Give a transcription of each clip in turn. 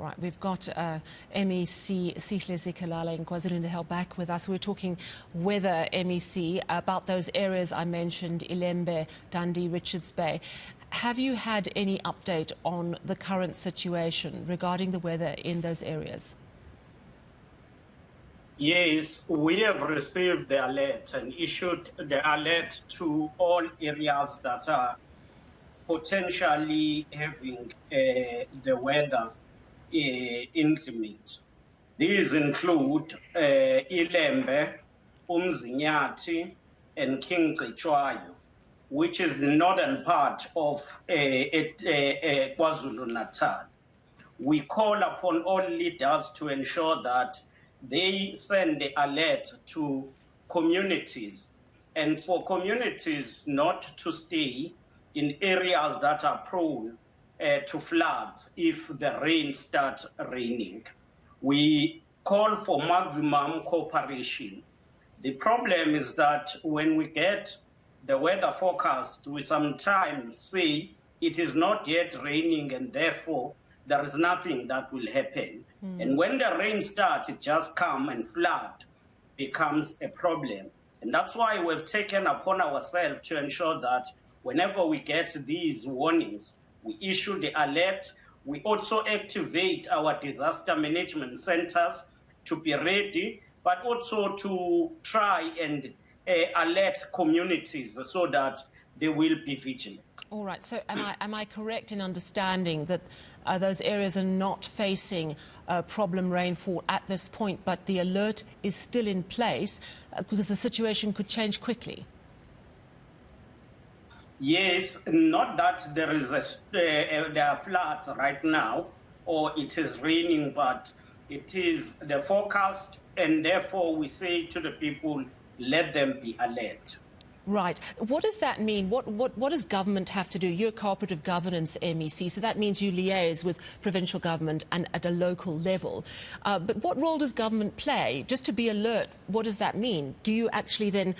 All right, we've got MEC Sihle Zikalala in KwaZulu-Natal back with us. We're talking weather, MEC, about those areas I mentioned, iLembe, Dundee, Richards Bay. Have you had any update on the current situation regarding the weather in those areas? Yes, we have received the alert and issued the alert to all areas that are potentially having the weather increment. These include iLembe, Umzinyathi, and King Cetshwayo, which is the northern part of KwaZulu-Natal. We call upon all leaders to ensure that they send the alert to communities, and for communities not to stay in areas that are prone to floods if the rain starts raining. We call for maximum cooperation. The problem is that when we get the weather forecast, we sometimes say it is not yet raining and therefore there is nothing that will happen. And when the rain starts, it just comes and flood becomes a problem. And that's why we've taken upon ourselves to ensure that whenever we get these warnings, we issue the alert. We also activate our disaster management centers to be ready, but also to try and alert communities so that they will be vigilant. All right. So am I correct in understanding that those areas are not facing problem rainfall at this point, but the alert is still in place because the situation could change quickly? Yes, not that there is there are floods right now or it is raining, but it is the forecast, and therefore we say to the people, let them be alert. Right. What does that mean? What does government have to do? You're cooperative governance, MEC, so that means you liaise with provincial government and at a local level. But what role does government play? Just to be alert, what does that mean? Do you actually then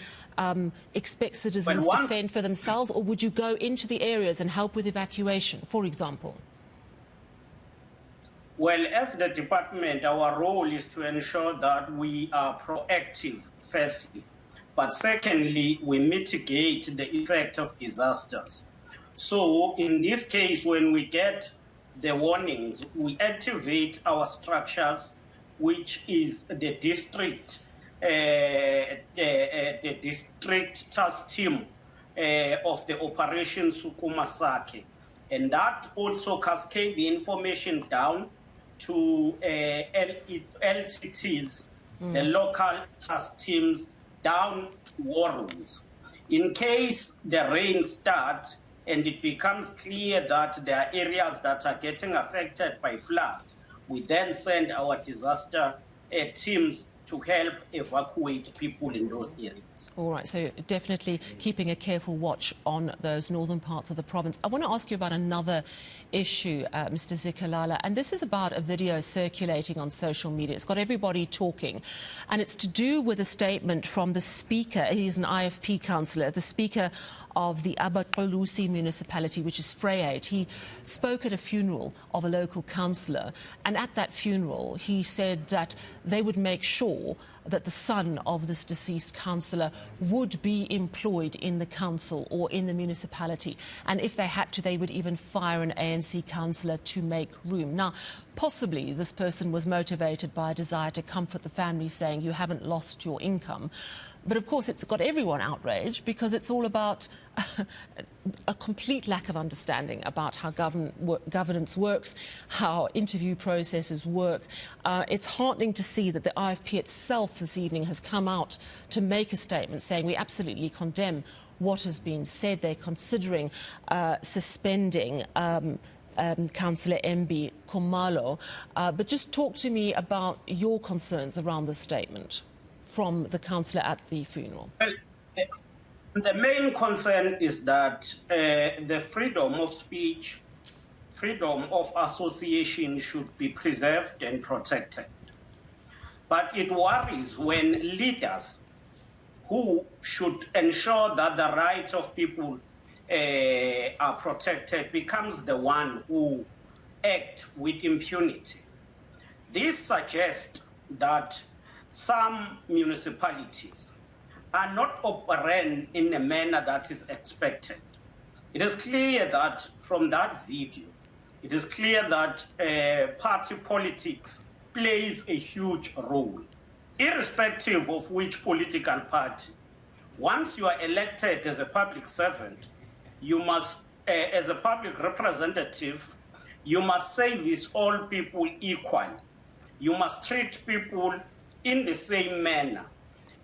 expect citizens to fend for themselves, or would you go into the areas and help with evacuation, for example? Well, as the department, our role is to ensure that we are proactive, firstly. But secondly, we mitigate the effect of disasters. So in this case, when we get the warnings, we activate our structures, which is the district task team of the Operation Sukuma Sake. And that also cascades the information down to LTTs, the local task teams, down to war rooms. In case the rain starts and it becomes clear that there are areas that are getting affected by floods, we then send our disaster teams to help evacuate people in those areas. All right, so definitely keeping a careful watch on those northern parts of the province. I want to ask you about another issue, Mr. Zikalala, and this is about a video circulating on social media. It's got everybody talking, and it's to do with a statement from the Speaker. He's an IFP councillor, the Speaker of the Abaqolusi municipality, which is Vryheid. He spoke at a funeral of a local councillor, and at that funeral he said that they would make sure that the son of this deceased councillor would be employed in the council or in the municipality, and if they had to, they would even fire an ANC councillor to make room. Now, possibly this person was motivated by a desire to comfort the family, saying you haven't lost your income. But of course it's got everyone outraged because it's all about a complete lack of understanding about how governance works, how interview processes work. It's heartening to see that the IFP itself this evening has come out to make a statement saying we absolutely condemn what has been said. They're considering suspending Councillor Mb Khumalo. But just talk to me about your concerns around this statement from the councillor at the funeral. Well, the main concern is that the freedom of speech, freedom of association should be preserved and protected. But it worries when leaders who should ensure that the rights of people are protected becomes the one who act with impunity. This suggests that some municipalities are not operating in a manner that is expected. It is clear that from that video, it is clear that party politics plays a huge role, irrespective of which political party. Once you are elected as a public servant, you must, as a public representative, you must service all people equally. You must treat people in the same manner.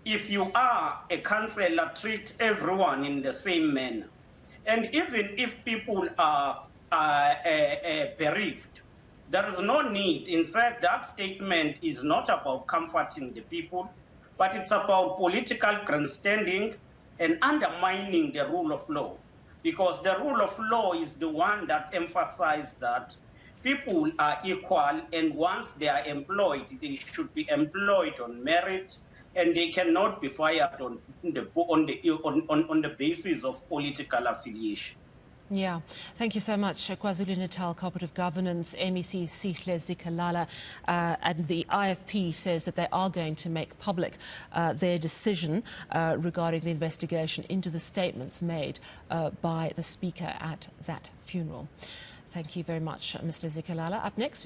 If you are a councillor, treat everyone in the same manner. And even if people are bereaved, there is no need. In fact, that statement is not about comforting the people, but it's about political grandstanding and undermining the rule of law. Because the rule of law is the one that emphasizes that people are equal, and once they are employed, they should be employed on merit, and they cannot be fired on the basis of political affiliation. Yeah, thank you so much. KwaZulu-Natal Cooperative Governance, MEC Sihle Zikalala, and the IFP says that they are going to make public their decision regarding the investigation into the statements made by the speaker at that funeral. Thank you very much, Mr. Zikalala. Up next,